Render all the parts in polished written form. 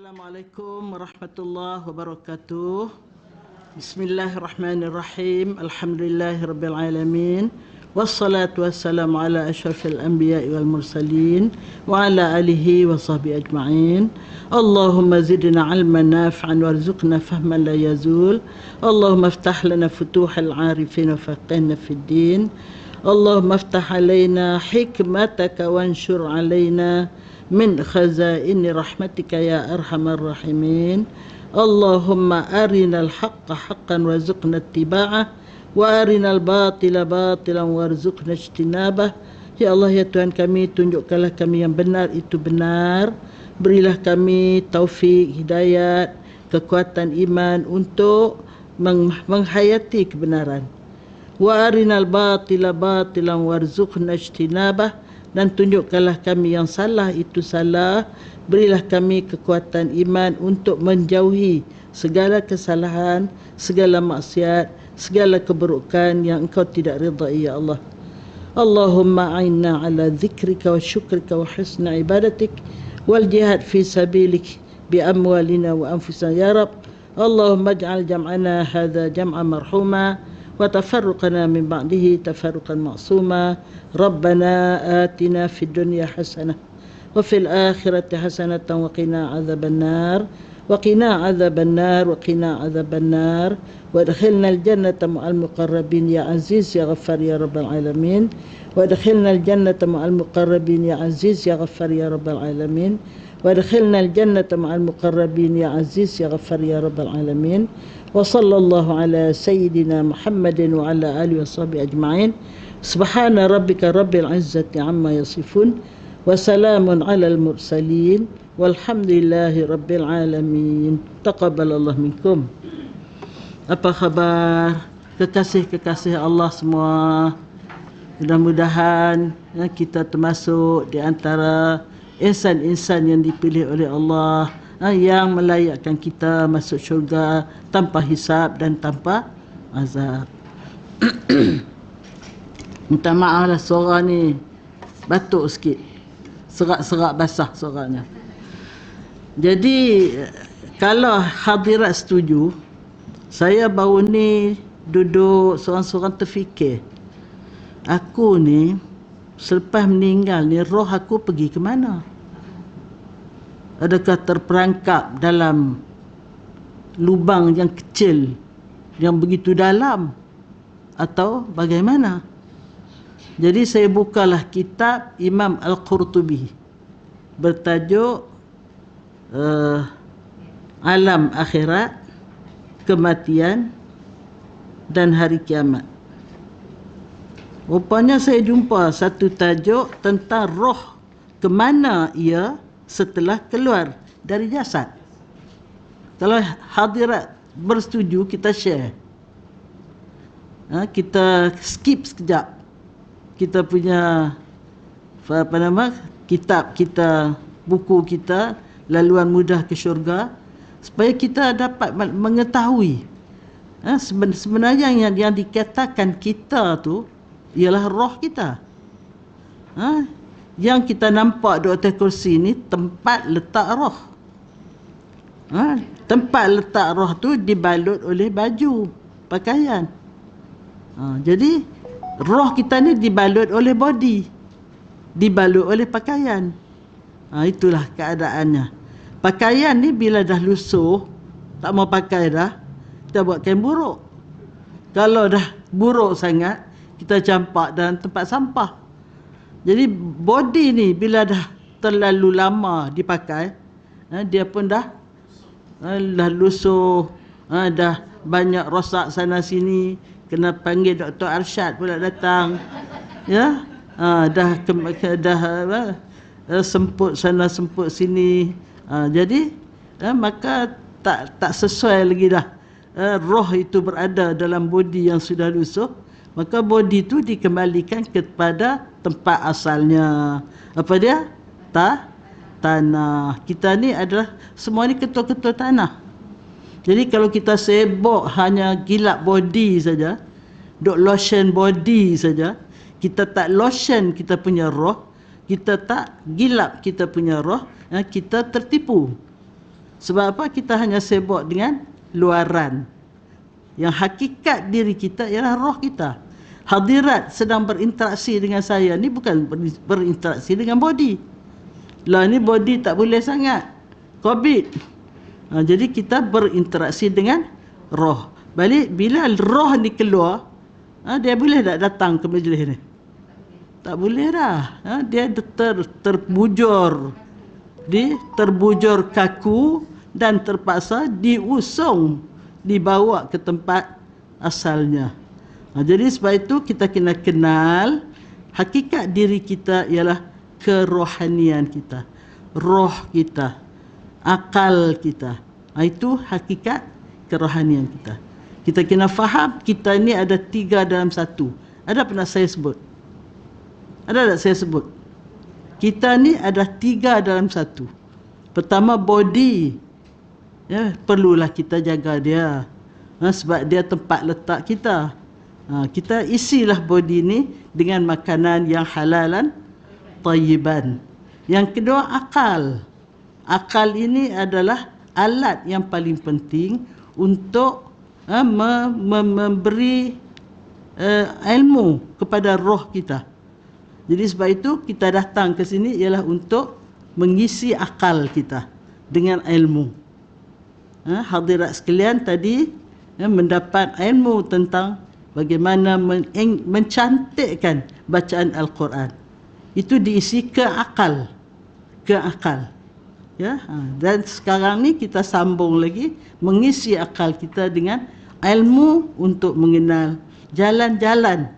Assalamualaikum warahmatullahi wabarakatuh. Bismillahirrahmanirrahim. Alhamdulillahirabbil alamin. Wassalatu wassalamu ala asyrafil anbiya'i wal mursalin wa ala alihi wa sahbihi ajma'in. Allahumma zidna 'ilman nafi'an warzuqna fahman la yazul. Allahumma iftah lana futuhal 'arifin wa faqihna fid din. Allahumma iftah 'alaina hikmataka wanshur 'alaina min khazaini rahmatika ya arhamar rahimin. Allahumma arinal haqqa haqqan warzuqna ittiba'ah wa arinal batila batilan warzuqna ijtinabah. Ya Allah, ya Tuhan kami, tunjukkanlah kami yang benar itu benar, berilah kami taufik, hidayat, kekuatan iman untuk menghayati kebenaran. Wa arinal batila batilan warzuqna ijtinabah, dan tunjukkanlah kami yang salah itu salah, berilah kami kekuatan iman untuk menjauhi segala kesalahan, segala maksiat, segala keburukan yang Engkau tidak ridai ya Allah. Allahumma a'inna ala dzikrika wa syukrika wa husna ibadatik wal jihad fi sabilik bi amwalina wa anfusina ya Rabb. Allahumma ij'al jam'ana hadza jam'an marhuma وتفرقنا من بعده تفرقا معصوما. ربنا آتنا في الدنيا حسنة وفي الآخرة حسنة وقنا عذاب النار وقنا عذاب النار وقنا عذاب النار وادخلنا الجنة مع المقربين يا عزيز يا غفار يا رب العالمين. وادخلنا الجنة مع المقربين يا عزيز يا غفار يا رب العالمين. وادخلنا الجنة مع المقربين يا عزيز يا غفار يا رب العالمين. وصلى الله على سيدنا محمد وعلى آله وصحبه أجمعين. سبحان ربك رب العزة عما يصفون وسلام على المرسلين والحمد لله رب العالمين. تقبل الله منكم. Apa khabar kekasih-kekasih Allah semua? Mudah-mudahan kita termasuk di antara insan-insan yang dipilih oleh Allah, yang melayakkan kita masuk syurga tanpa hisab dan tanpa azab. Minta maaf lah, suara ni batuk sikit, serak-serak basah suaranya. Jadi kalau hadirat setuju, saya baru ni duduk seorang-seorang terfikir, aku ni selepas meninggal ni roh aku pergi ke mana? Adakah terperangkap dalam lubang yang kecil yang begitu dalam atau bagaimana? Jadi saya bukalah kitab Imam Al-Qurtubi bertajuk Alam Akhirat, Kematian dan Hari Kiamat. Rupanya saya jumpa satu tajuk tentang roh, ke mana ia setelah keluar dari jasad. Kalau hadirat bersetuju, kita share. Kita skip sekejap kita punya kitab kita, buku kita, Laluan Mudah ke Syurga, supaya kita dapat mengetahui sebenarnya yang dikatakan kita tu ialah roh kita. Yang kita nampak di atas kursi ni tempat letak roh. Tempat letak roh tu dibalut oleh baju, pakaian. Jadi roh kita ni dibalut oleh body, dibalut oleh pakaian. Itulah keadaannya. Pakaian ni bila dah lusuh, tak mau pakai dah, kita buat kain buruk. Kalau dah buruk sangat, kita campak dalam tempat sampah. Jadi body ni bila dah terlalu lama dipakai, dia pun dah lusuh, dah banyak rosak sana sini, kena panggil Dr. Arsyad pula datang. Ya, dah semput sana semput sini. Jadi maka tak sesuai lagi dah. Roh itu berada dalam body yang sudah lusuh, maka body itu dikembalikan kepada tempat asalnya. Apa dia? Tanah. Kita ni adalah semua ni ketul-ketul tanah. Jadi kalau kita sibuk hanya gilap body saja, duk lotion body saja, kita tak lotion kita punya roh, kita tak gilap kita punya roh, kita tertipu. Sebab apa? Kita hanya sibuk dengan luaran. Yang hakikat diri kita ialah roh kita. Hadirat sedang berinteraksi dengan saya ni bukan berinteraksi dengan body. Lah ni body tak boleh sangat. COVID. Jadi kita berinteraksi dengan roh. Balik bila roh ni keluar, dia boleh tak datang ke majlis ni? Tak boleh dah. Dia terbujur. Terbujur kaku dan terpaksa diusung, dibawa ke tempat asalnya. Jadi sebab itu kita kena kenal hakikat diri kita ialah kerohanian kita, roh kita, akal kita. Itu hakikat kerohanian kita. Kita kena faham kita ni ada 3 dalam 1. Ada pernah saya sebut? Ada tak saya sebut? Kita ni ada 3 dalam 1. Pertama, body. Perlulah kita jaga dia. Sebab dia tempat letak kita. Kita isilah body ni dengan makanan yang halalan tayyiban. Yang kedua, akal. Akal ini adalah alat yang paling penting untuk memberi ilmu kepada roh kita. Jadi sebab itu kita datang ke sini ialah untuk mengisi akal kita dengan ilmu. Hadirat sekalian tadi mendapat ilmu tentang bagaimana mencantikkan bacaan Al-Quran. Itu diisi ke akal. Dan sekarang ni kita sambung lagi mengisi akal kita dengan ilmu untuk mengenal jalan-jalan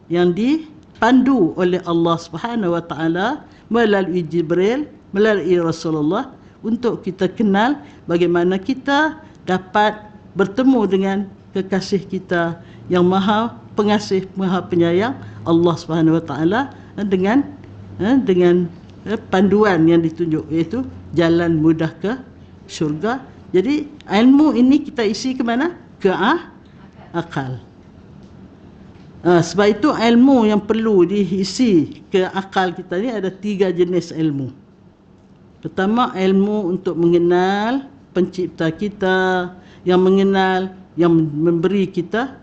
yang dipandu oleh Allah Subhanahu Wa Taala melalui Jibril, melalui Rasulullah, untuk kita kenal bagaimana kita dapat bertemu dengan kekasih kita yang Maha Pengasih, Maha Penyayang, Allah Subhanahu Wa Taala, dengan panduan yang ditunjuk, iaitu jalan mudah ke syurga. Jadi ilmu ini kita isi ke mana? Ke akal. Sebab itu ilmu yang perlu diisi ke akal kita ni ada 3 jenis ilmu. Pertama, ilmu untuk mengenal pencipta kita, yang mengenal, yang memberi kita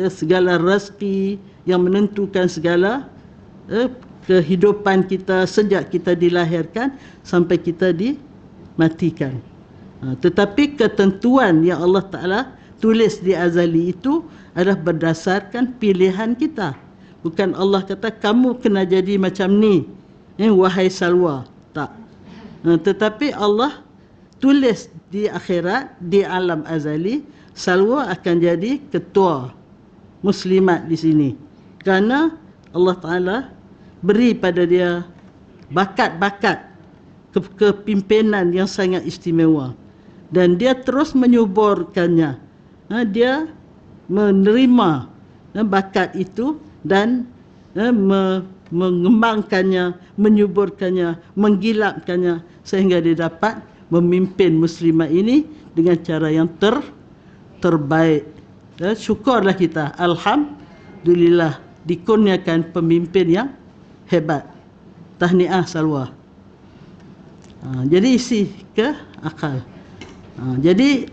segala rezeki, yang menentukan segala kehidupan kita sejak kita dilahirkan sampai kita dimatikan. Tetapi ketentuan yang Allah Ta'ala tulis di azali itu adalah berdasarkan pilihan kita. Bukan Allah kata kamu kena jadi macam ni, wahai Salwa. Tak. Tetapi Allah tulis di akhirat, di alam azali, Salwa akan jadi ketua muslimat di sini. Kerana Allah Ta'ala beri pada dia bakat-bakat kepimpinan yang sangat istimewa. Dan dia terus menyuburkannya. Dia menerima bakat itu dan mengembangkannya, menyuburkannya, menggilapkannya sehingga dia dapat memimpin muslimat ini dengan cara yang terbaik. Dan syukurlah kita, alhamdulillah, dikurniakan pemimpin yang hebat. Tahniah Salwa. Jadi isi ke akal. Jadi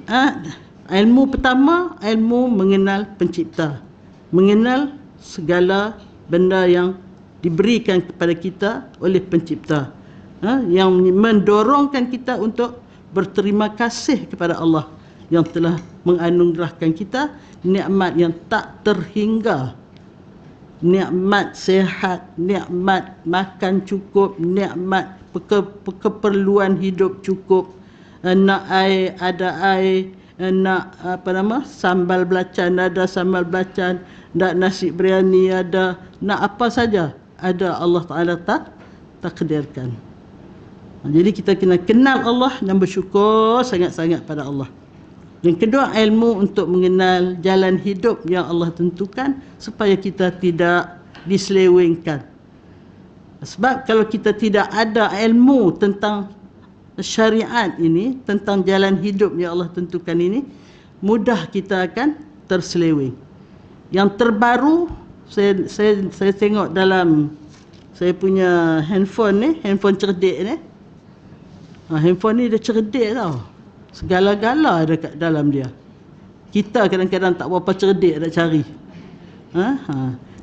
ilmu pertama, ilmu mengenal pencipta, mengenal segala benda yang diberikan kepada kita oleh pencipta, yang mendorongkan kita untuk berterima kasih kepada Allah yang telah menganugerahkan kita nikmat yang tak terhingga, nikmat sehat, nikmat makan cukup, nikmat keperluan hidup cukup, nak air ada air, nak sambal belacan ada sambal belacan, nak nasi biryani ada, nak apa saja ada, Allah Ta'ala takdirkan. Jadi kita kena kenal Allah dan bersyukur sangat-sangat pada Allah. Yang kedua, ilmu untuk mengenal jalan hidup yang Allah tentukan supaya kita tidak diselewengkan. Sebab kalau kita tidak ada ilmu tentang syariat ini, tentang jalan hidup yang Allah tentukan ini, mudah kita akan terseleweng. Yang terbaru, saya tengok dalam saya punya handphone ni, handphone cerdik ni, Handphone ni dia cerdik tau. Segala-gala ada kat dalam dia. Kita kadang-kadang tak berapa cerdik nak cari.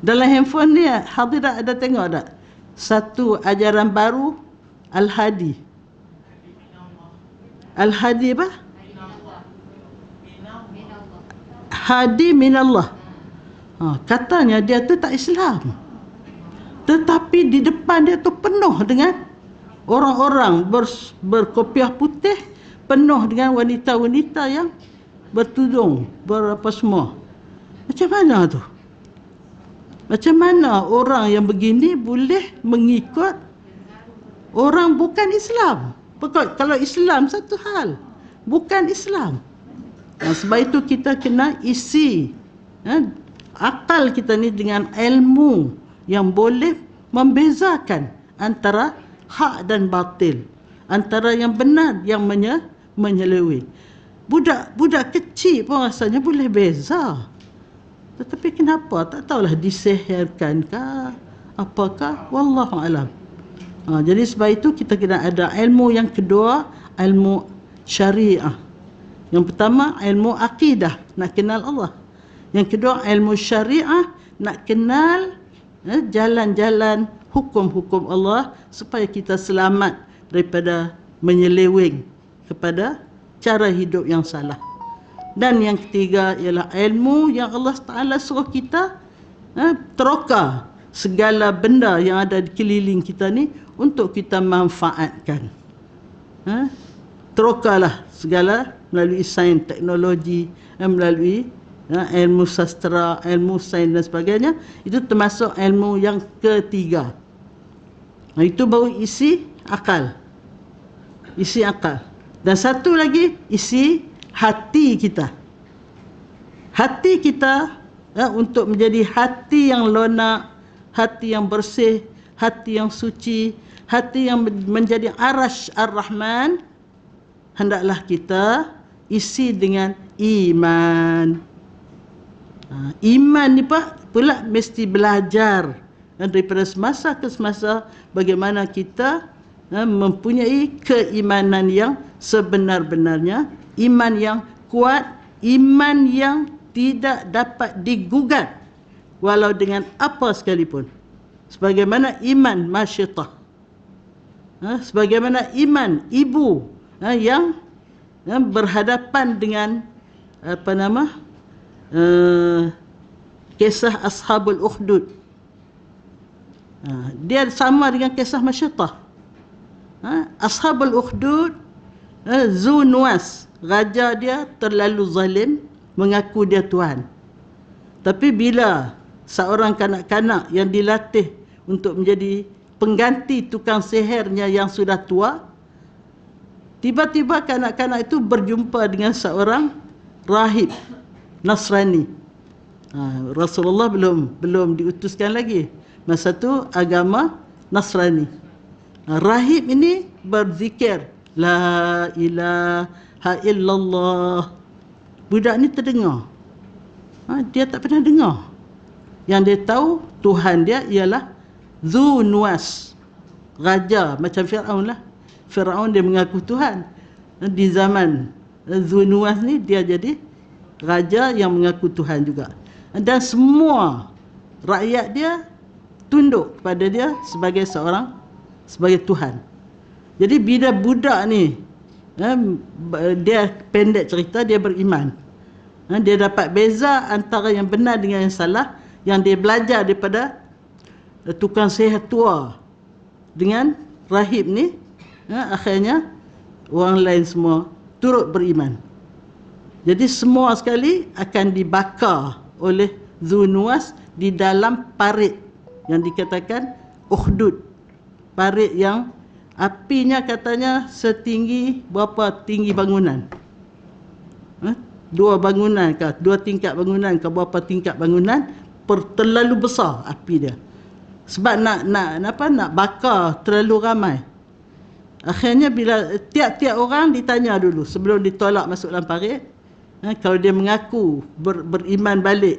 Dalam handphone ni, hadirat ada tengok tak? Satu ajaran baru, Al-Hadi. Al-Hadi apa? Hadi minallah. Katanya dia tu tak Islam. Tetapi di depan dia tu penuh dengan orang-orang berkopiah putih, penuh dengan wanita-wanita yang bertudung, berapa semua. Macam mana tu? Macam mana orang yang begini boleh mengikut orang bukan Islam? Kalau Islam satu hal, bukan Islam. Sebab itu kita kena isi akal kita ni dengan ilmu yang boleh membezakan antara hak dan batil, antara yang benar yang menyeleweng. Budak kecil pun rasanya boleh beza. Tetapi kenapa? Tak tahulah disihirkan ke apakah, wallahu alam. Jadi sebab itu kita kena ada ilmu yang kedua, ilmu syariah. Yang pertama ilmu akidah, nak kenal Allah. Yang kedua ilmu syariah, nak kenal jalan-jalan hukum-hukum Allah supaya kita selamat daripada menyeleweng kepada cara hidup yang salah. Dan yang ketiga ialah ilmu yang Allah Ta'ala suruh kita teroka segala benda yang ada di keliling kita ni untuk kita manfaatkan. Terokalah segala melalui sains, teknologi, melalui ilmu sastra, ilmu sains dan sebagainya. Itu termasuk ilmu yang ketiga. Itu baru isi akal. Isi akal. Dan satu lagi, isi hati kita. Hati kita untuk menjadi hati yang lunak, hati yang bersih, hati yang suci, hati yang menjadi arash ar-Rahman, hendaklah kita isi dengan iman. Iman ni pula mesti belajar daripada semasa ke semasa bagaimana kita mempunyai keimanan yang sebenar-benarnya, iman yang kuat, iman yang tidak dapat digugat walau dengan apa sekalipun. Sebagaimana iman masyiatah, sebagaimana iman ibu yang berhadapan dengan kisah Ashabul Ukhdud. Dia sama dengan kisah masyiatah. Ashabul Ukhdud, Zu Nuwas, raja dia terlalu zalim, mengaku dia Tuhan. Tapi bila seorang kanak-kanak yang dilatih untuk menjadi pengganti tukang sihirnya yang sudah tua, tiba-tiba kanak-kanak itu berjumpa dengan seorang rahib Nasrani. Rasulullah belum diutuskan lagi. Masa tu agama Nasrani. Rahib ini berzikir la ilaha illallah. Budak ni terdengar. Dia tak pernah dengar. Yang dia tahu Tuhan dia ialah Zu Nuwas, raja macam Fir'aun lah. Fir'aun dia mengaku Tuhan. Di zaman Zu Nuwas ni dia jadi raja yang mengaku Tuhan juga. Dan semua rakyat dia tunduk kepada dia sebagai Tuhan. Jadi bila budak ni dia pendek cerita, dia beriman. Dia dapat beza antara yang benar dengan yang salah, yang dia belajar daripada tukang sihir tua dengan rahib ni. Akhirnya orang lain semua turut beriman. Jadi semua sekali akan dibakar oleh Zu Nuwas di dalam parit yang dikatakan Ukhdud. Parit yang apinya katanya setinggi berapa tinggi bangunan? Dua bangunan ke, dua tingkat bangunan ke, berapa tingkat bangunan, terlalu besar api dia. Sebab nak bakar terlalu ramai. Akhirnya bila tiap-tiap orang ditanya dulu sebelum ditolak masuk dalam parit, kalau dia mengaku beriman balik,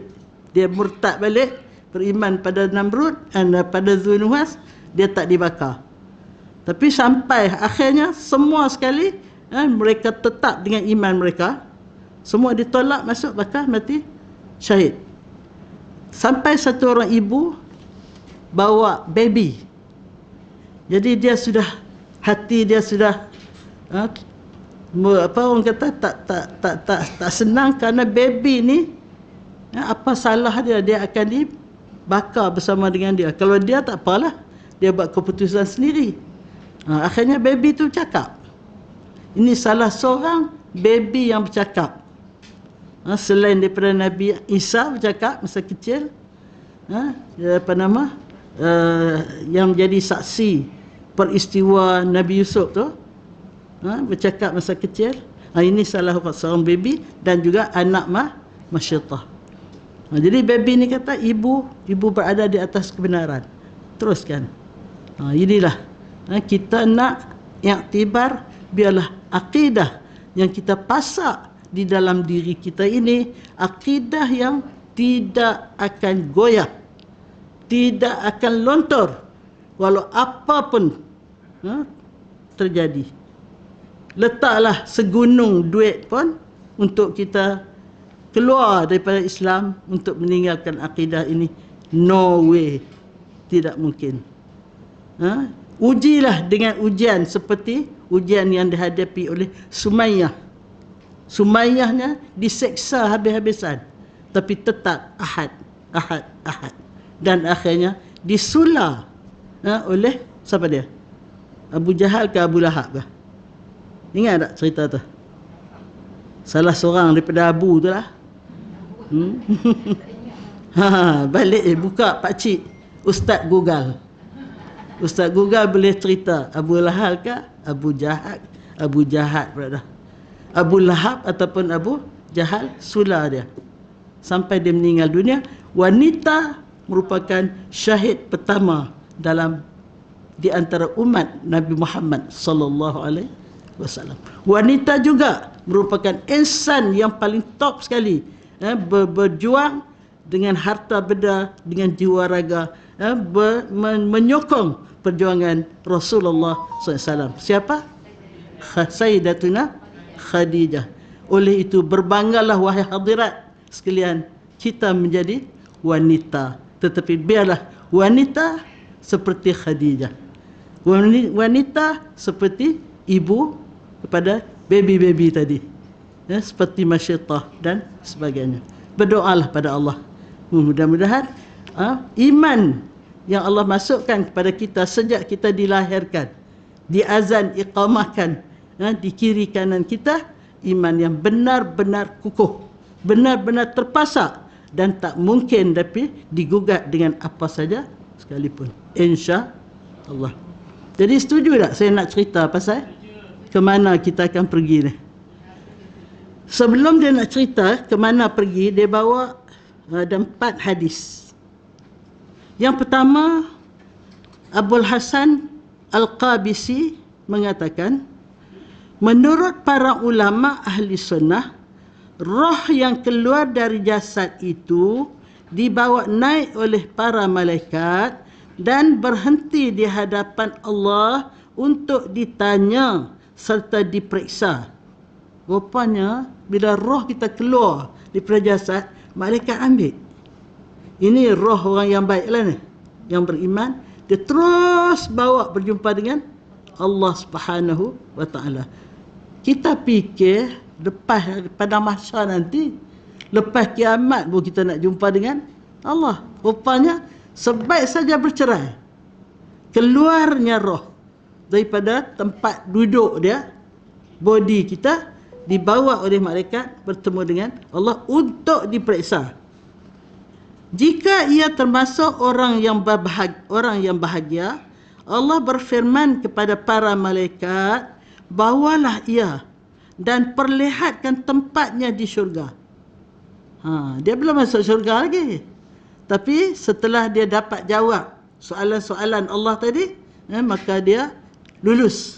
dia murtad balik, beriman pada Namrud dan pada Zu Nuwas, dia tak dibakar. Tapi sampai akhirnya semua sekali mereka tetap dengan iman mereka. Semua ditolak masuk bakar mati syahid. Sampai satu orang ibu bawa baby. Jadi dia sudah, hati dia sudah apa orang kata tak senang kerana baby ni apa salah dia, dia akan dibakar bersama dengan dia. Kalau dia tak apalah, dia buat keputusan sendiri. Akhirnya baby tu cakap. Ini salah seorang baby yang bercakap. Selain daripada Nabi Isa bercakap masa kecil, yang menjadi saksi peristiwa Nabi Yusuf tu, bercakap masa kecil. Ini salah seorang baby dan juga anak Masyaitah. Jadi baby ni kata ibu berada di atas kebenaran. Teruskan. Inilah kita nak iktibar, biarlah akidah yang kita pasak di dalam diri kita ini, akidah yang tidak akan goyah, tidak akan lontor walau apapun terjadi. Letaklah segunung duit pun untuk kita keluar daripada Islam, untuk meninggalkan akidah ini. No way. Tidak mungkin. Ujilah dengan ujian seperti ujian yang dihadapi oleh Sumayyah. Sumayyahnya diseksa habis-habisan, tapi tetap ahad. Dan akhirnya disula oleh siapa dia? Abu Jahal ke Abu Lahab ke? Ingat tak cerita tu? Salah seorang daripada Abu tu lah. Balik buka pakcik Ustaz Google. Ustaz Google boleh cerita Abu Lahab ke Abu Jahal? Abu Jahal berada. Abu Lahab ataupun Abu Jahal sula dia sampai dia meninggal dunia. Wanita merupakan syahid pertama di antara umat Nabi Muhammad sallallahu alaihi wasallam. Wanita juga merupakan insan yang paling top sekali, berjuang dengan harta benda, dengan jiwa raga, menyokong perjuangan Rasulullah SAW. Siapa? Sayyidatuna Khadijah. Oleh itu berbanggalah wahai hadirat sekalian, kita menjadi wanita. Tetapi biarlah wanita seperti Khadijah, wanita seperti ibu kepada baby-baby tadi, seperti Masyaitah dan sebagainya. Berdoalah pada Allah. Mudah-mudahan iman yang Allah masukkan kepada kita sejak kita dilahirkan, diazan, iqamahkan di kiri kanan kita, iman yang benar-benar kukuh, benar-benar terpasak dan tak mungkin dapat digugat dengan apa saja sekalipun, insya-Allah. Jadi setuju tak saya nak cerita pasal ke mana kita akan pergi ni? Sebelum dia nak cerita ke mana pergi, dia bawa ada 4 hadis. Yang pertama, Abul Hasan Al-Qabisi mengatakan, menurut para ulama ahli sunnah, roh yang keluar dari jasad itu dibawa naik oleh para malaikat dan berhenti di hadapan Allah untuk ditanya serta diperiksa. Rupanya bila roh kita keluar daripada jasad, malaikat ambil. Ini roh orang yang baiklah ni, yang beriman, dia terus bawa berjumpa dengan Allah Subhanahu wa taala. Kita fikir lepas pada mahsyar nanti, lepas kiamat pun kita nak jumpa dengan Allah. Rupanya sebaik saja bercerai, keluarnya roh daripada tempat duduk dia, body kita dibawa oleh malaikat bertemu dengan Allah untuk diperiksa. Jika ia termasuk orang yang bahagia, Allah berfirman kepada para malaikat, bawalah ia dan perlihatkan tempatnya di syurga. Dia belum masuk syurga lagi, tapi setelah dia dapat jawab soalan-soalan Allah tadi, maka dia lulus.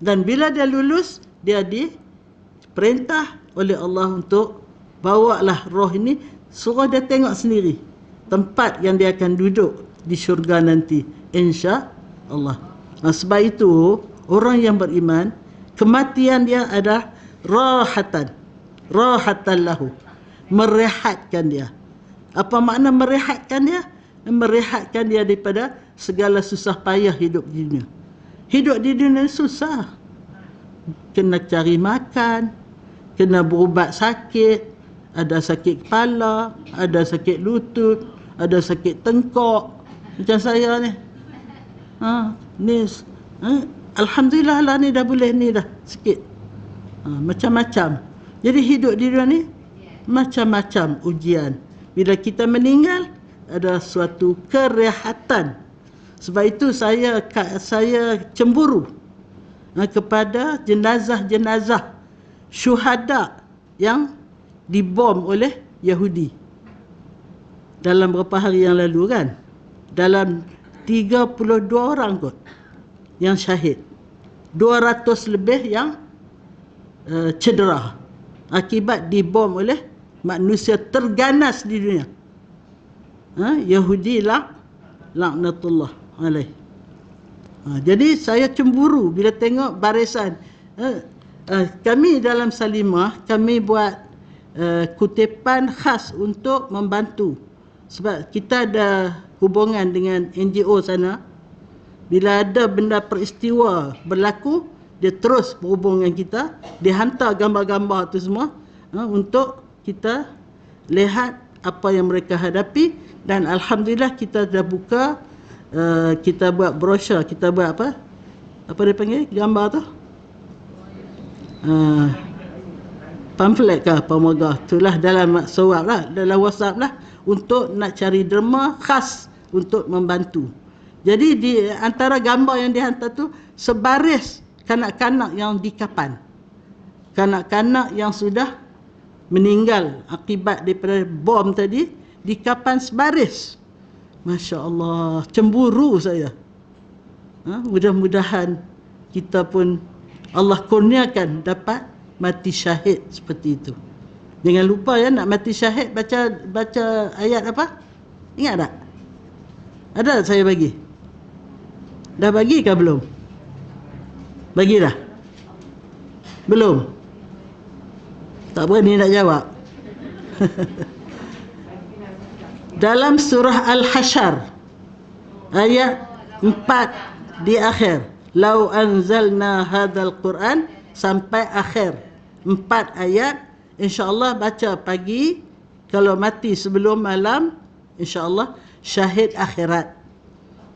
Dan bila dia lulus, dia diperintah oleh Allah untuk bawalah roh ini, suruh dia tengok sendiri tempat yang dia akan duduk di syurga nanti, insya Allah. Sebab itu orang yang beriman, kematian dia adalah rahatan lahu, merehatkan dia. Apa makna merehatkan dia? Merehatkan dia daripada segala susah payah hidup di dunia. Hidup di dunia susah. Kena cari makan, kena berubat sakit, ada sakit kepala, ada sakit lutut, ada sakit tengkok. Macam saya ni. Ni alhamdulillah lah ni dah boleh ni dah sikit. Macam-macam. Jadi hidup di dunia ni macam-macam ujian. Bila kita meninggal, ada suatu kerehatan. Sebab itu saya cemburu kepada jenazah-jenazah syuhada yang dibom oleh Yahudi. Dalam beberapa hari yang lalu kan, dalam 32 orang kot yang syahid, 200 lebih yang cedera akibat dibom oleh manusia terganas di dunia. Yahudi laknatullah alaih. Jadi saya cemburu bila tengok barisan. Kami dalam Salimah, kami buat kutipan khas untuk membantu. Sebab kita ada hubungan dengan NGO sana. Bila ada benda peristiwa berlaku, dia terus berhubung dengan kita. Dia hantar gambar-gambar tu semua untuk kita lihat apa yang mereka hadapi. Dan alhamdulillah kita dah buka, kita buat brosur, kita buat apa dia panggil gambar tu, pamflet ke apa mogah, itulah dalam suap lah, dalam WhatsApp lah, untuk nak cari derma khas untuk membantu. Jadi di antara gambar yang dihantar tu sebaris kanak-kanak yang dikapan, kanak-kanak yang sudah meninggal akibat daripada bom tadi, dikapan sebaris. Masya Allah, cemburu saya. Mudah-mudahan kita pun Allah kurniakan dapat mati syahid seperti itu. Jangan lupa ya, nak mati syahid baca ayat apa? Ingat tak? Ada saya bagi? Dah bagi ke belum? Bagi dah? Belum? Tak berani nak jawab. Dalam surah Al-Hasyr ayat 4 di akhir, lau anzalna hadzal Quran, sampai akhir 4 ayat, insya-Allah baca pagi, kalau mati sebelum malam insya-Allah syahid akhirat.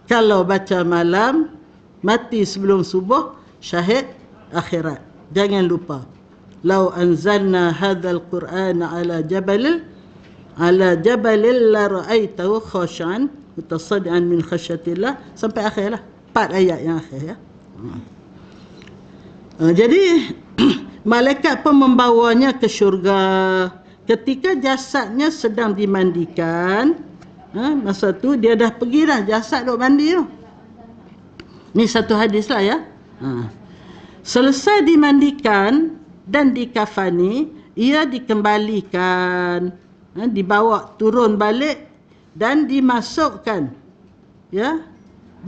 Kalau baca malam, mati sebelum subuh, syahid akhirat. Jangan lupa, lau anzalna hadzal Quran ala jabalin la ra'aitahu khashi'an mutasaddian min khasyatillah, sampai akhirlah 4 ayat yang akhir ya. Jadi malaikat pun membawanya ke syurga. Ketika jasadnya sedang dimandikan, masa tu dia dah pergi dah, jasad duk mandi tu. Ni satu hadis lah ya. Selesai dimandikan dan dikafani, ia dikembalikan, dibawa turun balik dan dimasukkan, ya,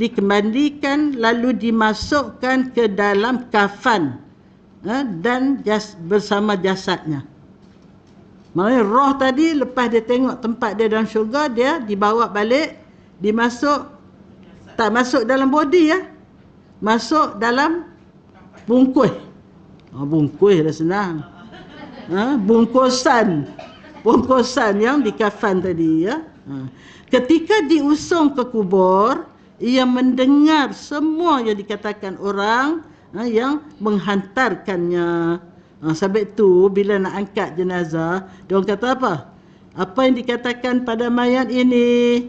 dikembalikan lalu dimasukkan ke dalam kafan, dan bersama jasadnya. Maknanya roh tadi lepas dia tengok tempat dia dalam syurga, dia dibawa balik, tak masuk dalam body ya, masuk dalam bungkus. Bungkus dah senang. Bungkusan yang dikafan tadi ya. Ketika diusung ke kubur, ia mendengar semua yang dikatakan orang yang menghantarkannya. Sebab itu bila nak angkat jenazah, dia orang kata apa? Apa yang dikatakan pada mayat ini?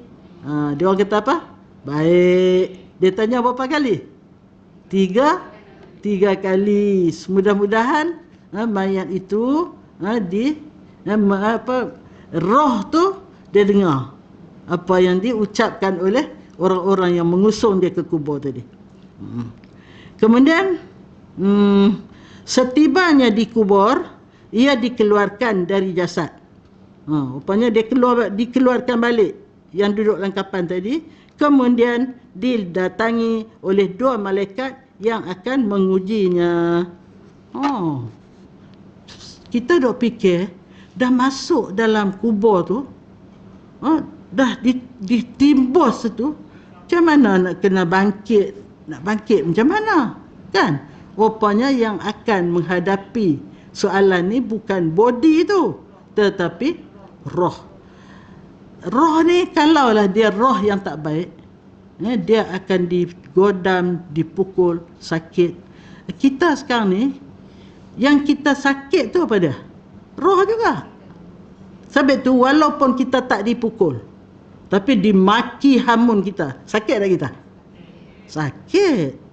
Dia orang kata apa? Baik. Dia tanya berapa kali? Tiga kali. Mudah-mudahan mayat itu roh tu dia dengar apa yang diucapkan oleh orang-orang yang mengusung dia ke kubur tadi. Kemudian setibanya di kubur, ia dikeluarkan dari jasad. Rupanya dia dikeluarkan balik yang duduk dalam kapan tadi. kemudian didatangi oleh 2 malaikat yang akan mengujinya. Oh, kita dok fikir dah masuk dalam kubur tu, dah ditimbus tu, macam mana nak kena bangkit, nak bangkit macam mana, kan? Rupanya yang akan menghadapi soalan ni bukan body tu, tetapi roh. Roh ni kalaulah dia roh yang tak baik, dia akan digodam, dipukul, sakit. Kita sekarang ni, yang kita sakit tu apa dia? Roh juga. Sebab tu walaupun kita tak dipukul, tapi dimaki hamun kita, sakit tak kita? Sakit.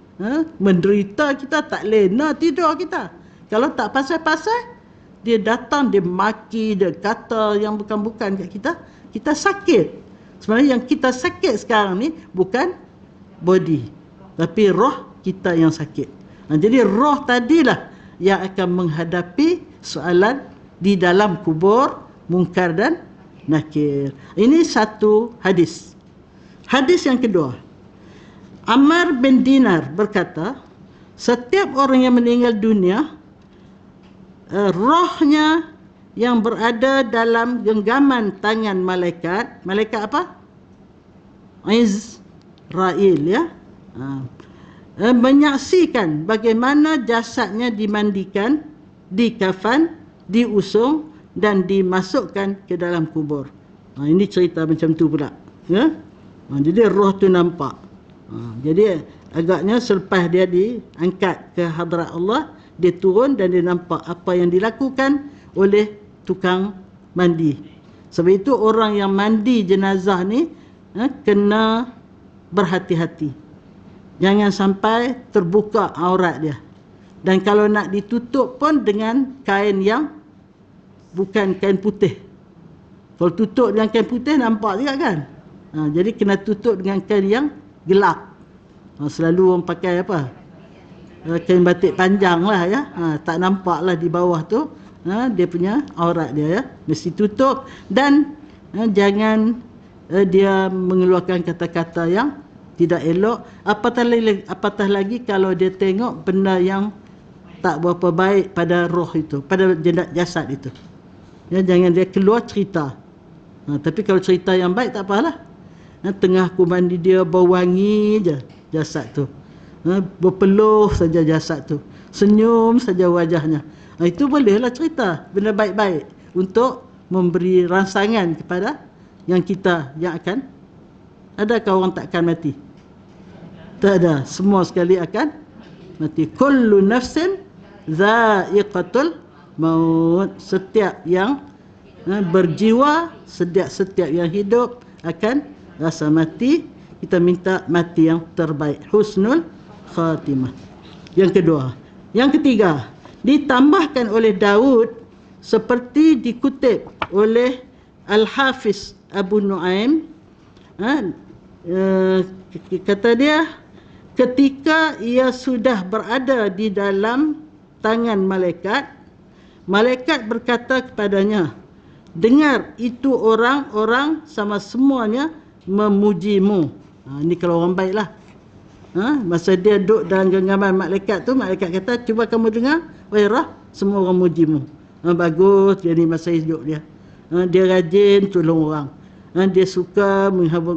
Menderita kita, tak lena tidur kita. Kalau tak pasal-pasal, dia datang, dia maki, dia kata yang bukan-bukan kat kita, kita sakit. Sebenarnya yang kita sakit sekarang ni bukan body, tapi roh kita yang sakit. Jadi roh tadilah yang akan menghadapi soalan di dalam kubur, mungkar dan nakir. Ini satu hadis. Hadis yang kedua, Ammar bin Dinar berkata, setiap orang yang meninggal dunia, rohnya yang berada dalam genggaman tangan malaikat. Malaikat apa? Israel, ya. Menyaksikan bagaimana jasadnya dimandikan, dikafan, diusung dan dimasukkan ke dalam kubur. Ini cerita macam tu pula, ya. Jadi roh tu nampak. Jadi agaknya selepas dia diangkat ke hadrat Allah, dia turun dan dia nampak apa yang dilakukan oleh tukang mandi. Sebab itu orang yang mandi jenazah ni kena berhati-hati. Jangan sampai terbuka aurat dia. Dan kalau nak ditutup pun dengan kain yang bukan kain putih. Kalau tutup dengan kain putih nampak juga kan. Jadi kena tutup dengan kain yang gelap. Selalu orang pakai apa? Kain batik panjang lah, ya. Tak nampak lah di bawah tu dia punya aurat dia, ya. Mesti tutup. Dan jangan dia mengeluarkan kata-kata yang tidak elok. Apatah lagi kalau dia tengok benda yang tak berapa baik pada roh itu, pada jasad itu, ya. Jangan dia keluar cerita. Tapi kalau cerita yang baik tak apalah. Tengah aku mandi dia bau wangi je jasad tu, berpeluh saja jasad tu, senyum saja wajahnya, itu bolehlah cerita benda baik-baik untuk memberi rangsangan kepada yang kita yang akan. Adakah orang takkan mati? Tak ada, semua sekali akan mati. Kullu nafsin dha'iqatul maut. Setiap yang berjiwa, setiap yang hidup akan rasa mati. Kita minta mati yang terbaik, husnul khatimah. Yang kedua. Yang ketiga, ditambahkan oleh Daud seperti dikutip oleh Al-Hafiz Abu Nuaim, kata dia, ketika ia sudah berada di dalam tangan malaikat, malaikat berkata kepadanya, dengar, itu orang-orang sama semuanya memujimu. Ini kalau orang baik lah. Masa dia duduk dalam genggaman malaikat tu, malaikat kata, cuba kamu dengar, wahai roh, semua orang mujimu. Bagus, jadi masa hidup dia. Dia rajin tolong orang. Dia suka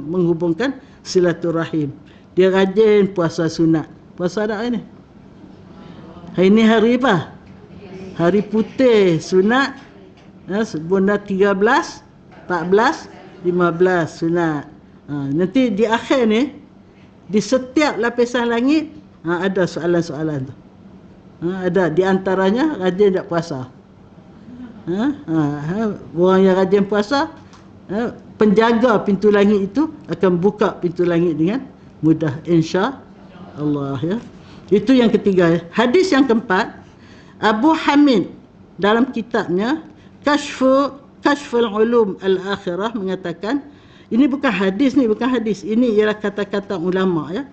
menghubungkan silaturahim. Dia rajin puasa sunat. Puasa ada hari ni? Hari ni hari apa? Hari putih, sunat. Bunda 13, 14, 15 sunat. Nanti di akhir ni, di setiap lapisan langit ada soalan-soalan tu. Ada di antaranya rajin tak puasa. Orang yang rajin puasa, penjaga pintu langit itu akan buka pintu langit dengan mudah, insya-Allah, ya. Itu yang ketiga. Hadis yang keempat, Abu Hamid dalam kitabnya Kashful Ulum Al-Akhirah mengatakan, ini bukan hadis ni, bukan hadis. Ini ialah kata-kata ulama, ya.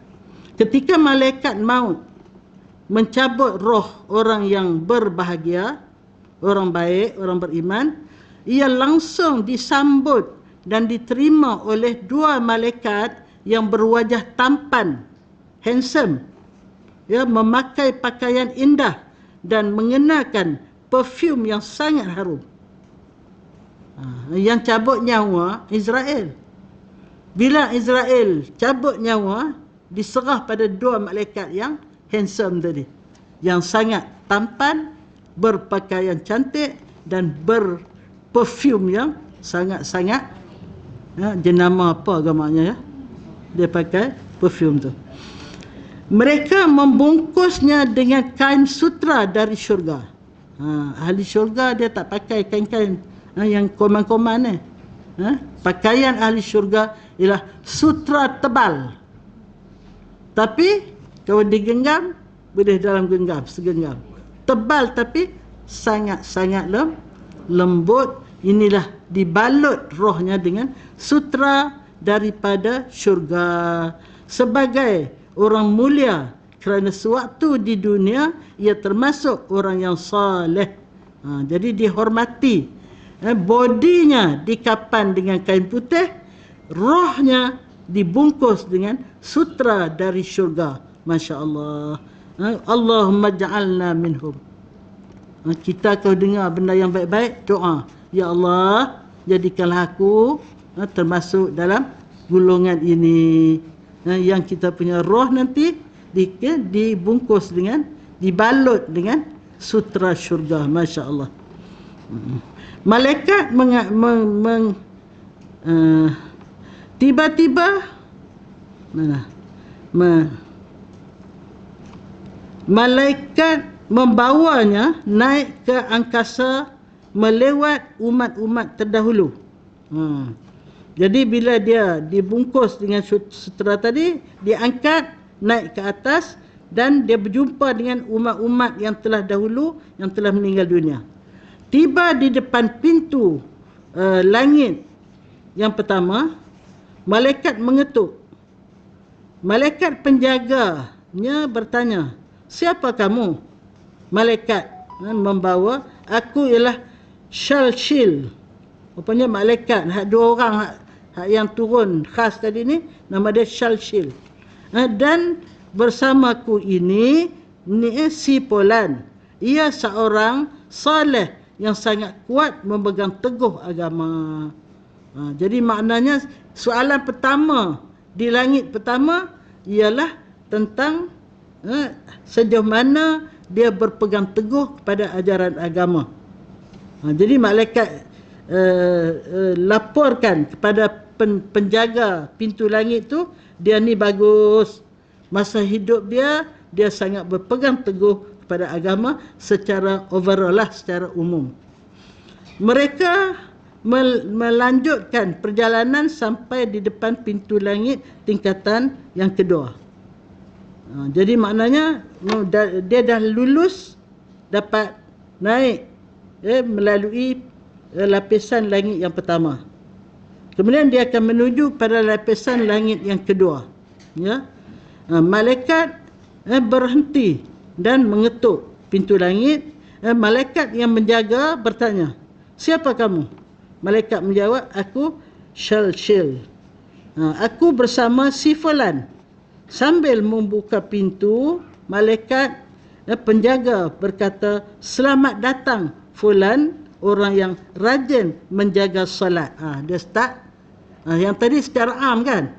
Ketika malaikat maut mencabut roh orang yang berbahagia, orang baik, orang beriman, ia langsung disambut dan diterima oleh 2 malaikat yang berwajah tampan, handsome, ya, memakai pakaian indah dan mengenakan perfume yang sangat harum. Yang cabut nyawa Israel. Bila Israel cabut nyawa, diserah pada dua malaikat yang handsome tadi, yang sangat tampan, berpakaian cantik dan berperfume yang sangat-sangat, jenama apa agamanya, ya, dia pakai perfume tu. Mereka membungkusnya dengan kain sutra dari syurga. Ahli syurga dia tak pakai kain-kain yang koman-koman ni. Pakaian ahli syurga ialah sutra tebal. Tapi kalau digenggam, boleh dalam genggam, segenggam. Tebal tapi sangat-sangat lembut. Inilah dibalut rohnya dengan sutra daripada syurga. Sebagai orang mulia, kerana sewaktu di dunia ia termasuk orang yang saleh. Jadi dihormati. Bodinya dikapan dengan kain putih, rohnya dibungkus dengan sutra dari syurga. Masya Allah. Allahumma ja'alna minhum. Kita kalau dengar benda yang baik-baik, doa, ya Allah, jadikanlah aku termasuk dalam golongan ini. Yang kita punya roh nanti dibungkus dengan, dibalut dengan sutra syurga. Masya Allah. Malaikat tiba-tiba malaikat membawanya naik ke angkasa melewat umat-umat terdahulu. Jadi bila dia dibungkus dengan sutra tadi, diangkat naik ke atas dan dia berjumpa dengan umat-umat yang telah dahulu, yang telah meninggal dunia. Tiba di depan pintu langit yang pertama, malaikat mengetuk. Malaikat penjaganya bertanya, siapa kamu? Malaikat membawa, aku ialah Shalshil. Rupanya malaikat, dua orang yang turun khas tadi ni, nama dia Shalshil. Dan bersamaku ini si Polan. Ia seorang saleh yang sangat kuat memegang teguh agama. Jadi maknanya soalan pertama di langit pertama ialah tentang sejauh mana dia berpegang teguh kepada ajaran agama. Jadi malaikat laporkan kepada penjaga pintu langit tu, dia ni bagus. Masa hidup dia sangat berpegang teguh kepada agama secara overall lah, secara umum. Mereka melanjutkan perjalanan sampai di depan pintu langit tingkatan yang kedua. Jadi maknanya dia dah lulus, dapat naik melalui lapisan langit yang pertama. Kemudian dia akan menuju pada lapisan langit yang kedua. Ya, malaikat berhenti dan mengetuk pintu langit. Malaikat yang menjaga bertanya, siapa kamu? Malaikat menjawab, aku Shalshil. Aku bersama si Fulan. Sambil membuka pintu, malaikat penjaga berkata, selamat datang Fulan, orang yang rajin menjaga solat. Dia start. Yang tadi secara am kan.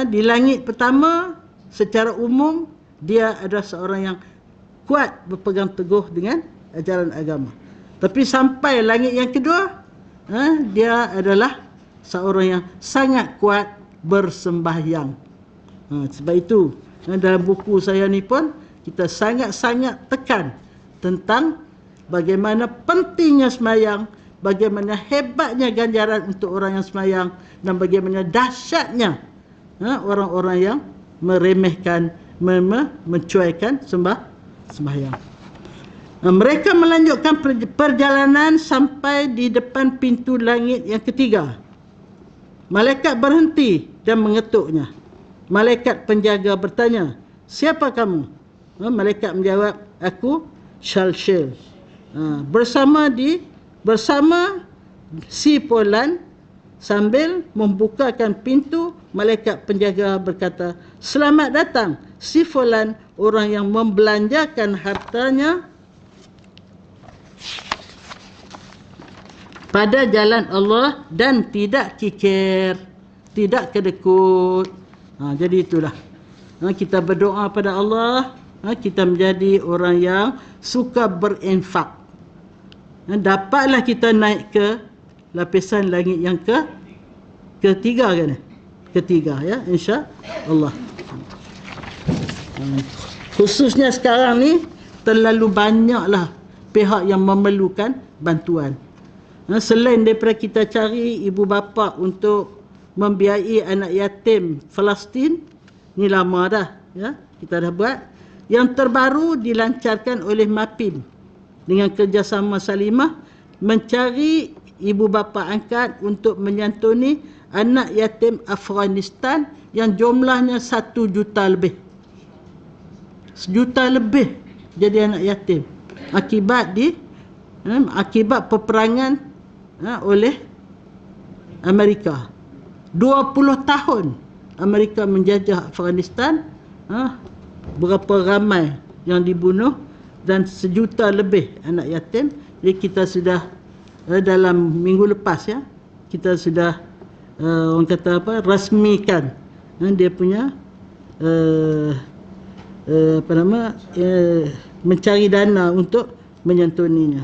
Di langit pertama, secara umum, dia adalah seorang yang kuat berpegang teguh dengan ajaran agama. Tapi sampai langit yang kedua, dia adalah seorang yang sangat kuat bersembahyang. Sebab itu, dalam buku saya ni pun, kita sangat-sangat tekan tentang bagaimana pentingnya sembahyang, bagaimana hebatnya ganjaran untuk orang yang sembahyang, dan bagaimana dahsyatnya orang-orang yang meremehkan, mencuaikan sembahyang. Mereka melanjutkan perjalanan sampai di depan pintu langit yang ketiga. Malaikat berhenti dan mengetuknya. Malaikat penjaga bertanya, siapa kamu? Malaikat menjawab, aku Shalshil. Bersama si Polan, sambil membukakan pintu, malaikat penjaga berkata, "Selamat datang si fulan, orang yang membelanjakan hartanya pada jalan Allah dan tidak kikir, tidak kedekut." Jadi itulah. Kita berdoa pada Allah, kita menjadi orang yang suka berinfak. Dapatlah kita naik ke lapisan langit yang ketiga kan? Ketiga ya, insya-Allah. Khususnya sekarang ni terlalu banyaklah pihak yang memerlukan bantuan. Selain daripada kita cari ibu bapa untuk membiayai anak yatim Palestin, ni lama dah ya, kita dah buat. Yang terbaru dilancarkan oleh MAPIM dengan kerjasama Salimah, mencari ibu bapa angkat untuk menyantuni anak yatim Afghanistan yang jumlahnya 1 juta lebih. 1 juta lebih jadi anak yatim akibat peperangan oleh Amerika. 20 tahun Amerika menjajah Afghanistan, berapa ramai yang dibunuh dan 1 juta lebih anak yatim. Jadi kita sudah dalam minggu lepas ya, kita sudah orang kata apa, rasmikan dia punya mencari dana untuk menyantuninya.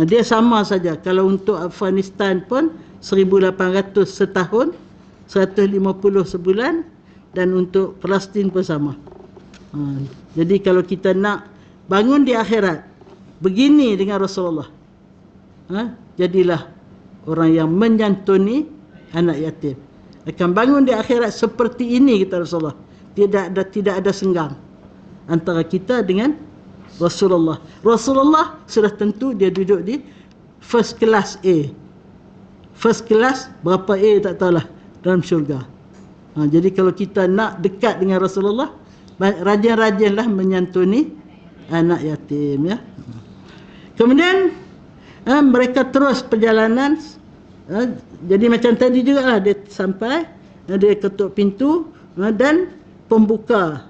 Dia sama saja. Kalau untuk Afghanistan pun 1,800 setahun, 150 sebulan, dan untuk Palestin pun sama. Jadi kalau kita nak bangun di akhirat begini dengan Rasulullah, jadilah orang yang menyantuni anak yatim. Akan bangun di akhirat seperti ini, kata Rasulullah. Tidak ada senggang antara kita dengan Rasulullah. Rasulullah sudah tentu dia duduk di first class A. First class berapa A tak tahulah dalam syurga. Jadi kalau kita nak dekat dengan Rasulullah, rajin-rajinlah menyantuni anak yatim ya. Kemudian mereka terus perjalanan. Jadi macam tadi jugalah, dia sampai, dia ketuk pintu, dan pembuka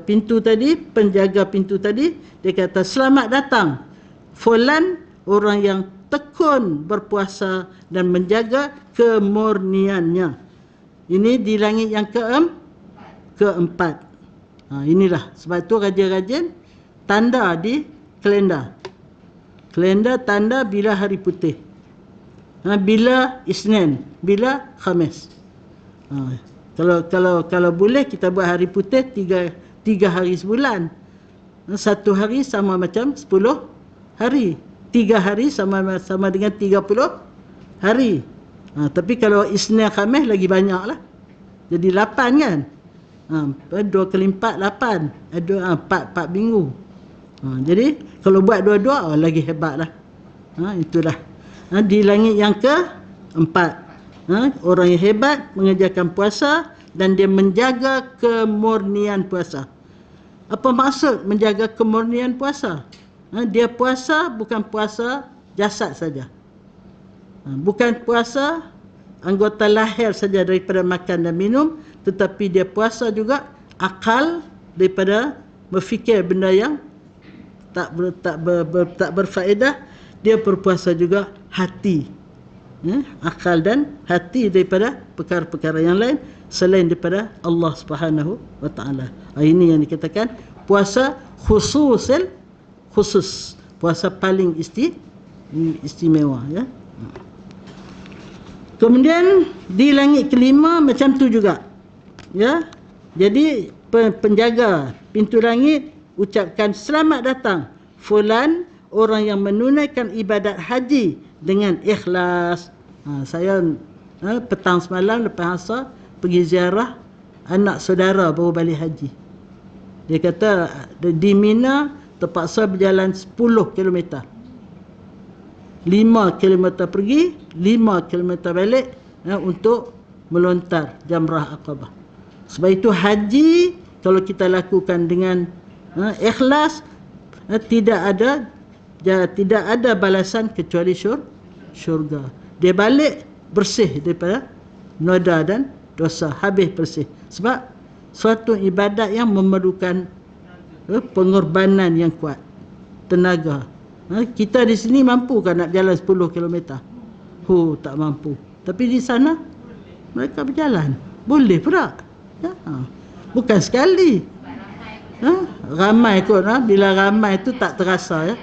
pintu tadi, penjaga pintu tadi, dia kata, "Selamat datang fulan, orang yang tekun berpuasa dan menjaga kemurniannya." Ini di langit yang keempat. Inilah sebab itu rajin-rajin tanda di kalender. Kalender tanda bila hari putih, bila Isnin, bila Khamis. Kalau boleh kita buat hari putih tiga hari sebulan. 1 hari sama macam 10 hari. 3 hari sama dengan 30 hari. Tapi kalau Isnin Khamis lagi banyak lah. Jadi 8 kan. 2 kali 4, 8. 4 minggu. Jadi kalau buat dua-dua, lagi hebat lah. Itulah. Di langit yang keempat. Orang yang hebat mengerjakan puasa dan dia menjaga kemurnian puasa. Apa maksud menjaga kemurnian puasa? Dia puasa bukan puasa jasad saja. Bukan puasa anggota lahir saja daripada makan dan minum, tetapi dia puasa juga akal daripada berfikir benda yang tak berfaedah. Dia berpuasa juga hati, akal dan hati daripada perkara-perkara yang lain selain daripada Allah Subhanahu wa taala. Ini yang dikatakan puasa khusus, puasa paling istimewa ya. Kemudian di langit kelima macam tu juga ya. Jadi penjaga pintu langit ucapkan, "Selamat datang fulan, orang yang menunaikan ibadat haji dengan ikhlas." Saya petang semalam lepas asar pergi ziarah anak saudara baru balik haji. Dia kata di Mina terpaksa berjalan 10 km. 5 km pergi, 5 km balik untuk melontar Jamrah Aqabah. Sebab itu haji kalau kita lakukan dengan ikhlas, tidak ada balasan kecuali syurga. Dia balik bersih daripada noda dan dosa, habis bersih. Sebab suatu ibadat yang memerlukan pengorbanan yang kuat, tenaga. Kita di sini mampu kan nak jalan 10 km? Tak mampu. Tapi di sana mereka berjalan. Boleh pula. Ya. Bukan sekali. Ramai kot. Bila ramai tu tak terasa. Ya.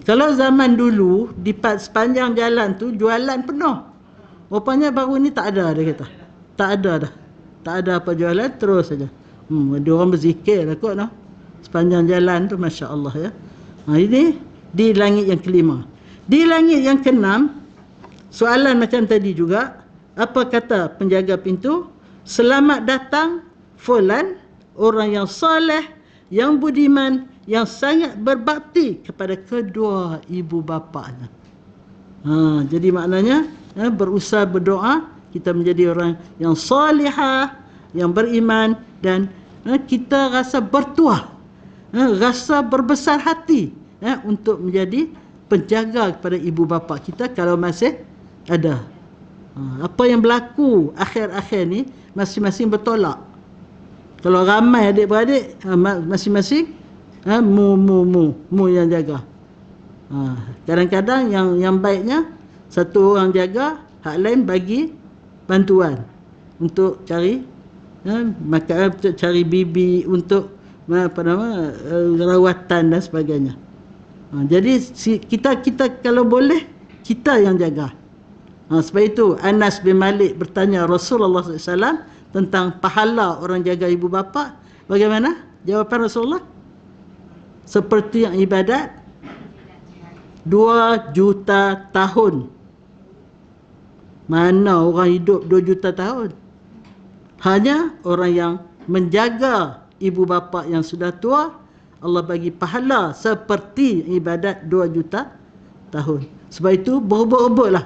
Kalau zaman dulu di sepanjang jalan tu jualan penuh. Rupanya baru ni tak ada, dia kata. Tak ada dah. Tak ada apa jualan, terus saja. Ada orang berzikir lah kot. Sepanjang jalan tu, Masya Allah. Ya. Ini di langit yang kelima. Di langit yang keenam, soalan macam tadi juga. Apa kata penjaga pintu? Selamat datang fulan, orang yang soleh, yang budiman, yang sangat berbakti kepada kedua ibu bapanya. Jadi maknanya berusaha berdoa, kita menjadi orang yang salihah, yang beriman, dan kita rasa bertuah, rasa berbesar hati untuk menjadi penjaga kepada ibu bapa kita kalau masih ada. Apa yang berlaku akhir-akhir ni masing-masing bertolak. Kalau ramai adik-beradik, masing-masing mu yang jaga. Kadang-kadang yang baiknya satu orang jaga, hak lain bagi bantuan untuk cari makan, untuk cari bibi, untuk rawatan dan sebagainya. Jadi kita kalau boleh kita yang jaga. Sebab itu Anas bin Malik bertanya Rasulullah SAW tentang pahala orang jaga ibu bapa. Bagaimana jawapan Rasulullah? Seperti yang ibadat 2 juta tahun. Mana orang hidup 2 juta tahun? Hanya orang yang menjaga ibu bapa yang sudah tua, Allah bagi pahala seperti ibadat 2 juta tahun. Sebab itu berebut-rebutlah.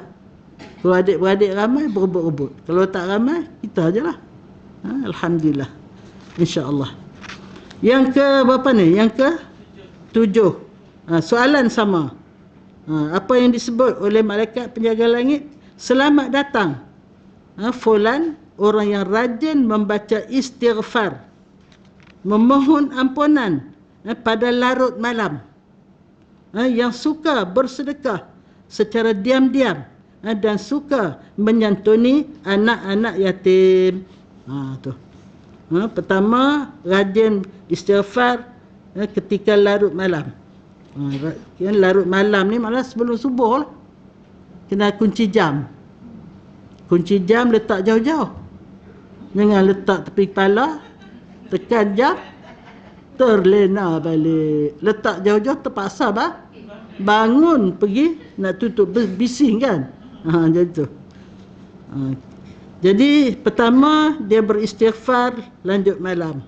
Kalau adik-beradik ramai, berebut-rebut. Kalau tak ramai, kita ajalah. Alhamdulillah. InsyaAllah. Yang ke berapa ni? Yang ke 7. Soalan sama. Apa yang disebut oleh malaikat penjaga langit? Selamat datang fulan, orang yang rajin membaca istighfar, memohon ampunan pada larut malam, yang suka bersedekah secara diam-diam, dan suka menyantuni anak-anak yatim. Pertama, rajin istighfar ketika larut malam. Larut malam ni malah sebelum subuh lah. Kena kunci jam. Kunci jam letak jauh-jauh. Jangan letak tepi kepala, tekan jam, terlena balik. Letak jauh-jauh terpaksa bangun pergi nak tutup, bising kan. Jadi tu. Jadi pertama dia beristighfar lanjut malam.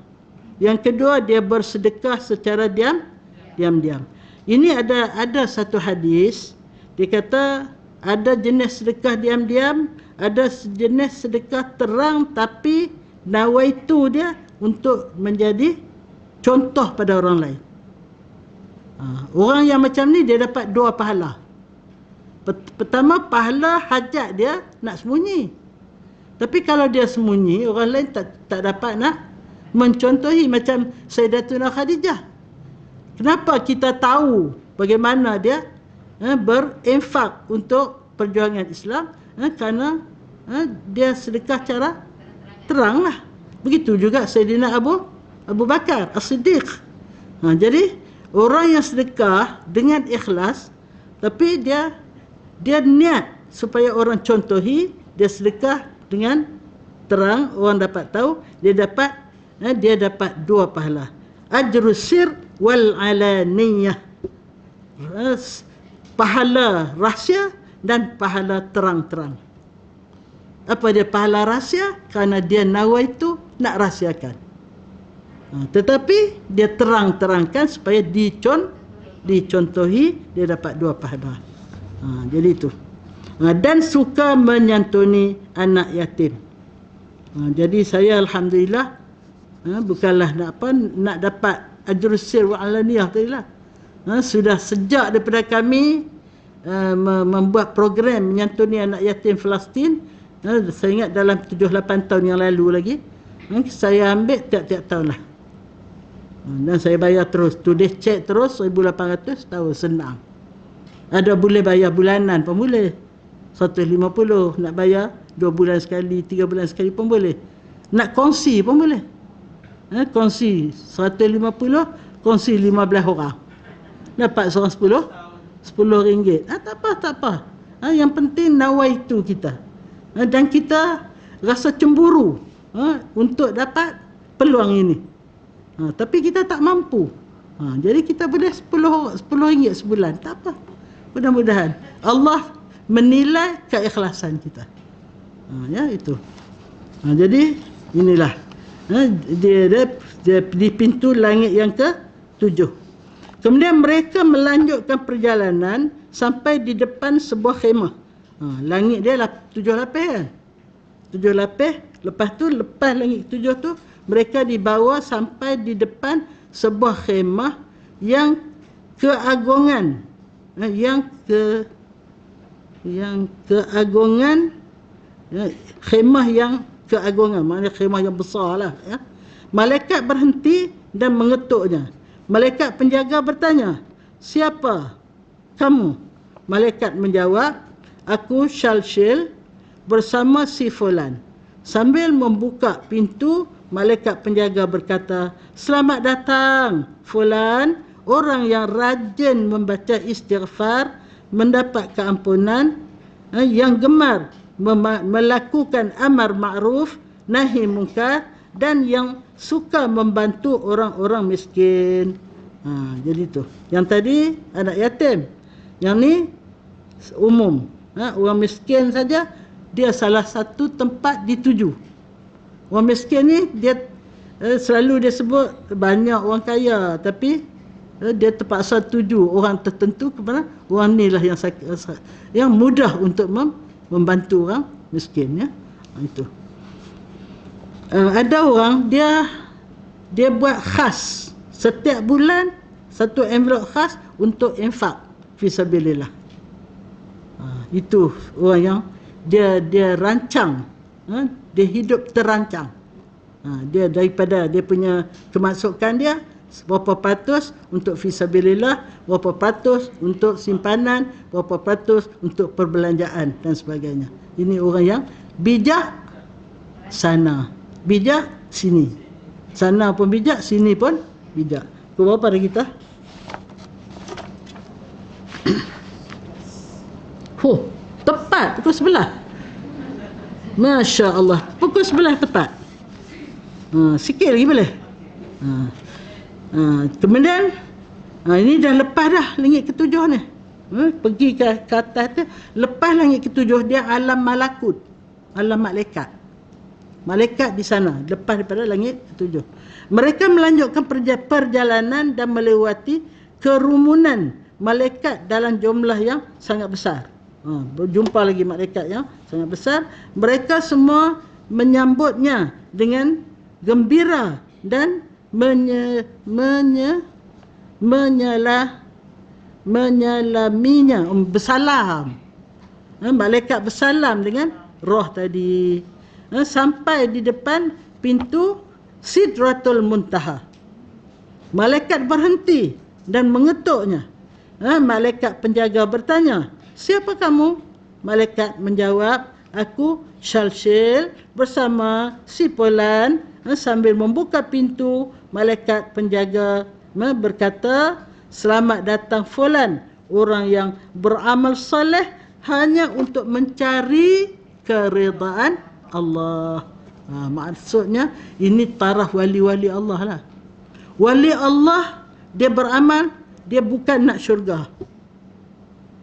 Yang kedua dia bersedekah secara diam-diam. Ini ada satu hadis, dia kata ada jenis sedekah diam-diam, ada jenis sedekah terang tapi nawaitu dia untuk menjadi contoh pada orang lain. Orang yang macam ni dia dapat 2 pahala. Pertama, pahala hajat dia nak sembunyi. Tapi kalau dia sembunyi, orang lain tak dapat nak mencontohi macam Sayyidatuna Khadijah. Kenapa kita tahu bagaimana dia berinfak untuk perjuangan Islam? Kerana dia sedekah cara terang lah. Begitu juga Sayyidina Abu Bakar As-Siddiq. Jadi orang yang sedekah dengan ikhlas, tapi dia niat supaya orang contohi, dia sedekah dengan terang, orang dapat tahu, dia dapat 2 pahala. Ajrus sir wal alaniyah. Pahala rahsia dan pahala terang-terang. Apa dia pahala rahsia? Kerana dia nawaitu nak rahsiakan. Tetapi dia terang-terangkan supaya dicontohi, dia dapat 2 pahala. Jadi itu. Dan suka menyantuni anak yatim. Jadi saya alhamdulillah bukanlah nak dapat ajrus sir wa alaniyah tadilah. Sudah sejak daripada kami membuat program menyantuni anak yatim Palestin. Saya ingat dalam 7-8 tahun yang lalu lagi. Saya ambil tiap-tiap tahun lah. Dan saya bayar terus. Tulis cek terus 1,800 tahun, senang. Ada boleh bayar bulanan pun boleh. 150 nak bayar 2 bulan sekali, 3 bulan sekali pun boleh. Nak kongsi pun boleh. Kongsi 150, kongsi 15 orang. Dapat seorang 10 ringgit. Tak apa. Yang penting nawaitu kita. Dan kita rasa cemburu untuk dapat peluang ini. Tapi kita tak mampu. Jadi kita boleh 10 ringgit sebulan. Tak apa. Mudah-mudahan Allah menilai keikhlasan kita. Ya itu. Jadi inilah dia di pintu langit yang ke-7. Kemudian mereka melanjutkan perjalanan sampai di depan sebuah khemah. Langit dia 7 lapis kan. 7 lapis. Lepas tu, lepas langit 7 tu, mereka dibawa sampai di depan sebuah khemah yang keagungan. Yang keagungan, khemah yang keagungan, maknanya khemah yang besar lah. Malaikat berhenti dan mengetuknya. Malaikat penjaga bertanya, siapa kamu? Malaikat menjawab, aku Shalshil bersama si Fulan. Sambil membuka pintu, malaikat penjaga berkata, selamat datang Fulan, orang yang rajin membaca istighfar, mendapat keampunan, yang gemar melakukan amar ma'ruf, nahi munkar, dan yang suka membantu orang-orang miskin. Jadi tu. Yang tadi anak yatim. Yang ni umum. Orang miskin saja dia salah satu tempat dituju. Orang miskin ni dia selalu dia sebut banyak orang kaya, tapi dia terpaksa tuju orang tertentu kepada orang ni lah yang mudah untuk membantu orang miskin, ya. Itu. Ada orang dia buat khas setiap bulan satu envelope khas untuk infak fisabilillah. Itu orang yang dia rancang, dia hidup terancang. Dia daripada dia punya kemasukan dia berapa peratus untuk fisabilillah, berapa peratus untuk simpanan, berapa peratus untuk perbelanjaan dan sebagainya. Ini orang yang bijak sana, bijak sini. Sana pun bijak, sini pun bijak. Pukul berapa dah kita? Tepat pukul 11. Masya Allah, pukul 11 tepat. Sikit lagi boleh. Kemudian ini dah lepas dah langit ke-7 ni. Pergi ke atas tu, lepas langit ke-7 dia alam malakut, alam malaikat. Malaikat di sana lepas daripada langit ke-7. Mereka melanjutkan perjalanan dan melewati kerumunan malaikat dalam jumlah yang sangat besar. Berjumpa lagi malaikat yang sangat besar. Mereka semua menyambutnya dengan gembira dan menyalaminya, bersalam. Malaikat bersalam dengan roh tadi. Sampai di depan pintu Sidratul Muntaha. Malaikat berhenti dan mengetuknya. Malaikat penjaga bertanya, siapa kamu? Malaikat menjawab, aku Shalshil bersama si Fulan. Sambil membuka pintu, malaikat penjaga berkata, selamat datang Fulan, orang yang beramal soleh hanya untuk mencari keridaan Allah. Maksudnya ini taraf wali-wali Allah lah. Wali Allah dia beramal, dia bukan nak syurga,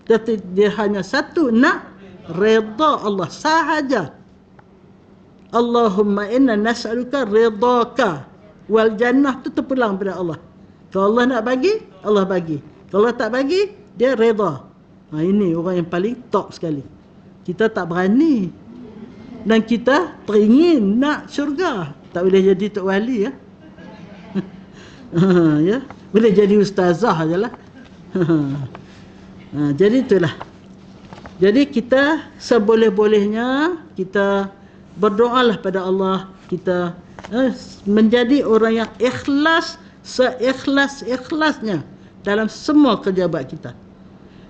tapi dia hanya satu, nak redha Allah sahaja. Allahumma inna nas'aluka ridhaka wal jannah, tu terpulang pada Allah. Kalau Allah nak bagi, Allah bagi. Kalau tak bagi, dia redha. Ini orang yang paling top sekali. Kita tak berani dan kita teringin nak syurga. Tak boleh jadi tok wali, ya. Ya, boleh jadi ustazah ajalah. Jadi itulah. Jadi kita seboleh-bolehnya kita berdoalah pada Allah, kita menjadi orang yang ikhlas, seikhlas-ikhlasnya dalam semua kerja-buat kita,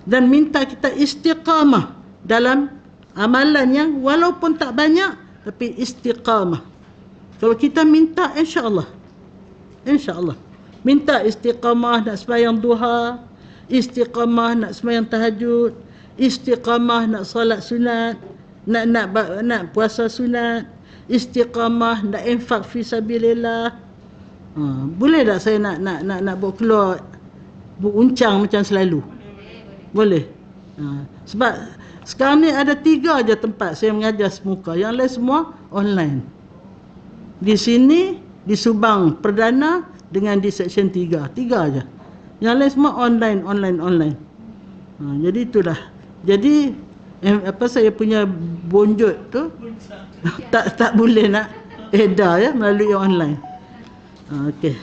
dan minta kita istiqamah dalam amalan yang walaupun tak banyak tapi istiqamah. Kalau kita minta, insya-Allah minta istiqamah nak sembahyang duha, istiqamah nak sembahyang tahajud, istiqamah nak solat sunat, nak puasa sunat, istiqamah nak infak fi sabilillah. Boleh tak saya nak buat keluar uncang macam selalu? Boleh. Sebab sekarang ni ada 3 aja tempat saya mengajar semuka, yang lain semua online. Di sini di Subang Perdana dengan di Seksyen 3 aja. Yang lain semua online. Jadi itulah. Jadi saya punya bonjot tu tak boleh nak edar ya melalui online. Okey.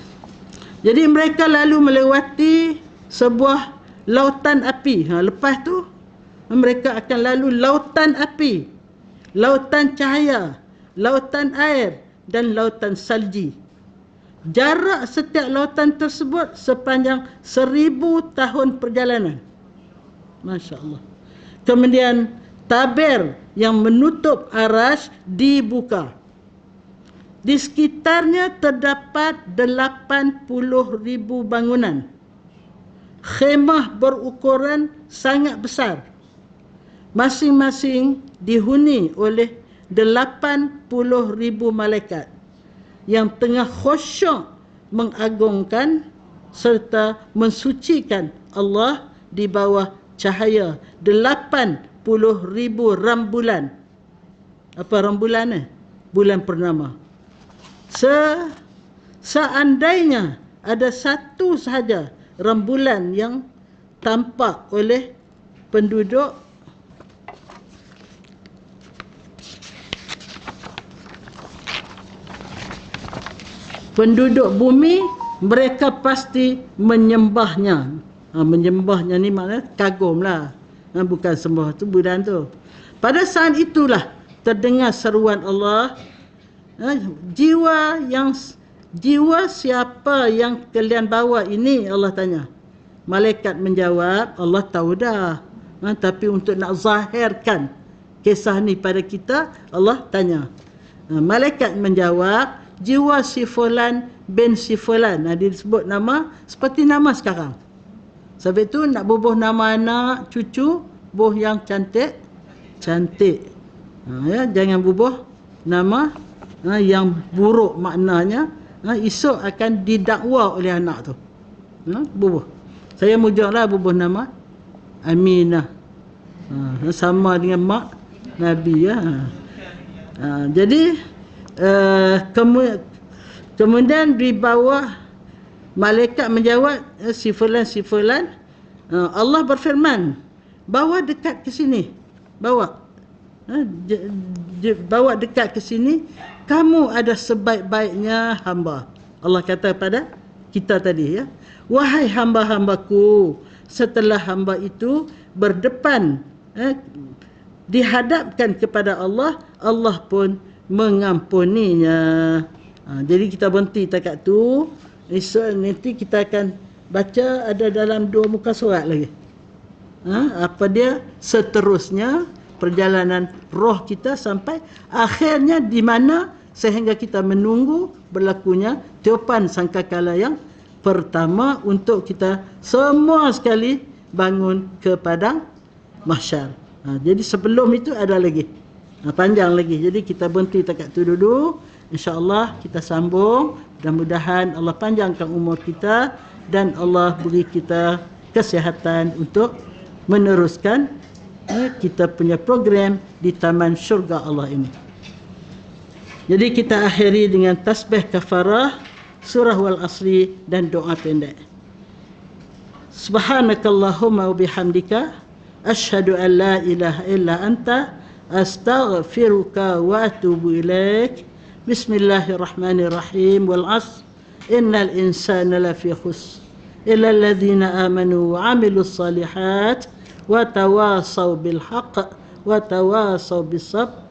Jadi mereka lalu melewati sebuah lautan api. Lepas tu mereka akan lalu lautan api, lautan cahaya, lautan air dan lautan salji. Jarak setiap lautan tersebut sepanjang 1000 tahun perjalanan. Masya Allah. Kemudian tabir yang menutup arasy dibuka. Di sekitarnya terdapat 80,000 bangunan. Khemah berukuran sangat besar. Masing-masing dihuni oleh 80,000 malaikat yang tengah khusyuk mengagungkan serta mensucikan Allah di bawah cahaya 80,000 rembulan. Apa rembulan ni? Bulan purnama. Seandainya ada satu sahaja rembulan yang tampak oleh penduduk bumi, mereka pasti menyembahnya. Menyembahnya ni maknanya kagumlah. Bukan sembah tu bulan tu. Pada saat itulah terdengar seruan Allah. Jiwa siapa yang kalian bawa ini? Allah tanya. Malaikat menjawab, Allah tahu dah. Tapi untuk nak zahirkan kisah ni pada kita, Allah tanya. Malaikat menjawab, jiwa si fulan bin si fulan. Dia disebut nama seperti nama sekarang. Sebab itu nak bubuh nama anak, cucu, bubuh yang cantik. Jangan bubuh nama yang buruk maknanya. Esok akan didakwa oleh anak tu. Bubuh. Saya mujurlah bubuh nama Aminah. Sama dengan mak Nabi ya. Jadi kemudian di bawah malaikat menjawab si fulan. Allah berfirman, bawa dekat ke sini. Bawa dekat ke sini, kamu ada sebaik-baiknya hamba. Allah kata pada kita tadi ya, wahai hamba-hambaku, setelah hamba itu berdepan dihadapkan kepada Allah, Allah pun mengampuninya. Jadi kita berhenti takat tu. Esok nanti kita akan baca ada dalam 2 muka surat lagi. Apa dia seterusnya perjalanan roh kita sampai akhirnya di mana, sehingga kita menunggu berlakunya tiupan sangkakala yang pertama untuk kita semua sekali bangun ke padang mahsyar. Jadi sebelum itu ada lagi. Panjang lagi. Jadi kita berhenti takat tu dulu. InsyaAllah kita sambung. Mudah-mudahan Allah panjangkan umur kita dan Allah beri kita kesihatan untuk meneruskan kita punya program di Taman Syurga Allah ini. Jadi kita akhiri dengan tasbih kafarah, surah wal asri dan doa pendek. Subhanakallahumma wa bihamdika asyhadu an la ilaha illa anta astaghfiruka wa atubu ilaik. Bismillahirrahmanirrahim. Wal 'asr innal insana lafi khusr illa alladhina amanu wa 'amilus salihat wa tawasaw bil haqq wa tawasaw bis sabr.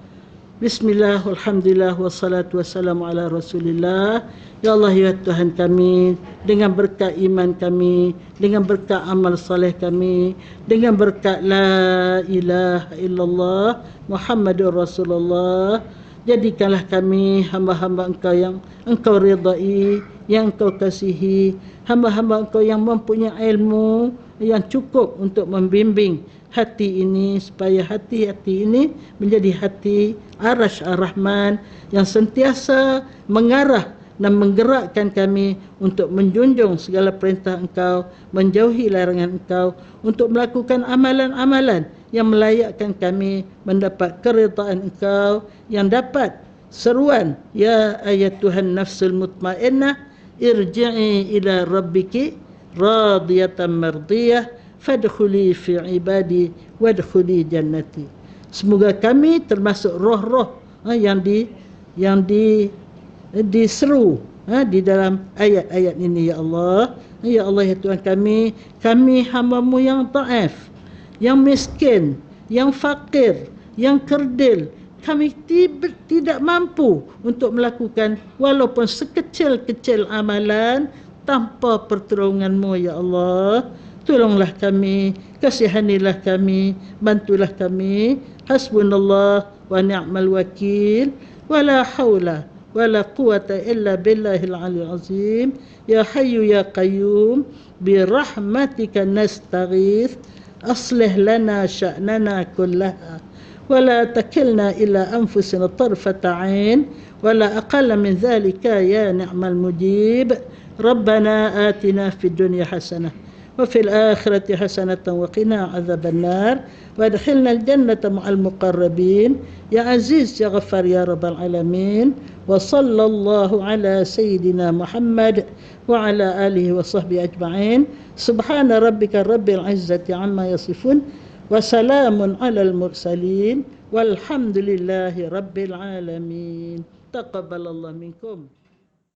Bismillah, alhamdulillah, wassalatu wassalamu ala rasulillah. Ya Allah, ya Tuhan kami, dengan berkat iman kami, dengan berkat amal soleh kami, dengan berkat la ilaha illallah Muhammadur Rasulullah, jadikanlah kami hamba-hamba Engkau yang Engkau ridai, yang Engkau kasihi, hamba-hamba Engkau yang mempunyai ilmu yang cukup untuk membimbing hati ini, supaya hati-hati ini menjadi hati Ar-Rash Ar-Rahman yang sentiasa mengarah dan menggerakkan kami untuk menjunjung segala perintah Engkau, menjauhi larangan Engkau, untuk melakukan amalan-amalan yang melayakkan kami mendapat keridaan Engkau, yang dapat seruan ya ayyatuhan nafsul mutmainnah irji'i ila rabbiki radiyatan mardiyah fadkhuli fi ibadi wadkhuli jannati. Semoga kami termasuk roh-roh yang diseru di dalam ayat-ayat ini, ya Allah. Ya Allah, ya Tuhan kami hamba-Mu yang dhaif, yang miskin, yang fakir, yang kerdil. Kami tidak mampu untuk melakukan walaupun sekecil-kecil amalan tanpa pertolongan-Mu, ya Allah. Tolonglah kami, kasihanilah kami, bantulah kami. Hasbunallah wa ni'mal wakil, wala haula wala quwata illa billahil aliyil azim. Ya hayyu ya qayyum bi rahmatika nastaghith, aslih lana sya'nana kullaha wala takilna ila anfusina tarfata 'ain wala aqalla min dhalika ya ni'mal mujib. Rabbana atina fid dunya hasanah وفي الآخرة حسنة وقنا عذاب النار وادخلنا الجنة مع المقربين يا عزيز يا غفار يا رب العالمين. وصلى الله على سيدنا محمد وعلى آله وصحبه أجمعين. سبحان ربك رب العزة عما يصفون وسلام على المرسلين والحمد لله رب العالمين. تقبل الله منكم.